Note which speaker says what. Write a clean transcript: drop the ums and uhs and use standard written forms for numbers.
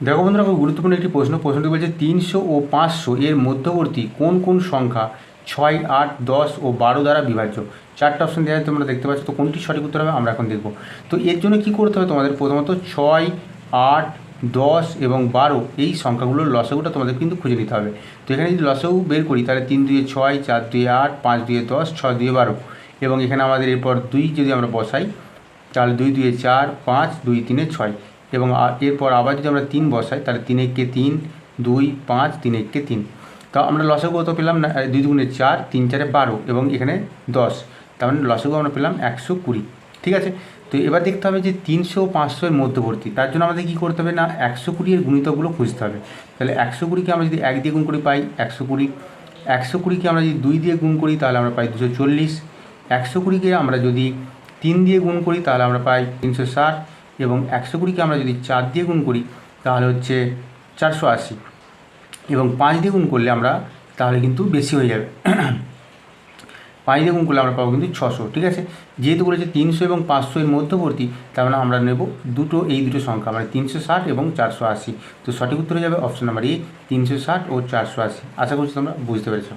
Speaker 1: দেখো বন্ধুরা, খুব গুরুত্বপূর্ণ একটি প্রশ্নটি বলছে 300 ও 500 এর মধ্যবর্তী কোন কোন সংখ্যা 6, 8, 10 ও 12 দ্বারা বিভাজ্য। চারটা অপশন দেওয়া তোমরা দেখতে পাচ্ছ, তো কোনটি সঠিক উত্তর হবে আমরা এখন দেখব। তো এর জন্য কি করতে হবে তোমাদের, প্রথমত 6, 8, 10 এবং 12 এই সংখ্যাগুলোর লসাগুটা তোমাদের কিন্তু খুঁজে নিতে হবে। তো এখানে যদি লসাগু বের করি তাহলে 3 2 6, 4 2 8, 5 2 10, 6 2 12 এবং এখানে আমাদের এরপর 2 যদি আমরা বসাই তাহলে 2 2 4, 5 2 3 6 এবং এরপর আবার যদি আমরা 3 বসাই তাহলে 3 1 3, 2 5 3 1 3। তো আমরা লসাগু কত পেলাম না, 2 2 4, 3 4 12 এবং এখানে 10, তার মানে লসাগু আমরা পেলাম 120। ঠিক আছে, তো এবার দেখতে হবে যে 300 ও 500 এর মধ্যবর্তী, তার জন্য আমাদের কী করতে হবে না, 120 এর গুণিতকগুলো খুঁজতে হবে। তাহলে 120কে আমরা যদি 1 দিয়ে গুণ করি পাই 120, 120কে আমরা যদি 2 দিয়ে গুণ করি তাহলে আমরা পাই 240, 120কে আমরা যদি 3 দিয়ে গুণ করি তাহলে আমরা পাই 360 এবং 120কে আমরা যদি 4 দিয়ে গুণ করি তাহলে হচ্ছে 480 এবং 5 দিয়ে গুণ করলে আমরা তাহলে কিন্তু বেশি হয়ে যাবে 5 দিয়ে গুণ করলে আমরা পাবো কিন্তু 600। ঠিক আছে, যেহেতু বলেছে 300 এবং 500 এর মধ্যবর্তী, তার মানে আমরা নেব এই দুটো সংখ্যা, মানে 360 এবং 480। তো সঠিক উত্তর হয়ে যাবে অপশন নাম্বার এ, 360 ও 480। আশা করছি তোমরা বুঝতে পেরেছো।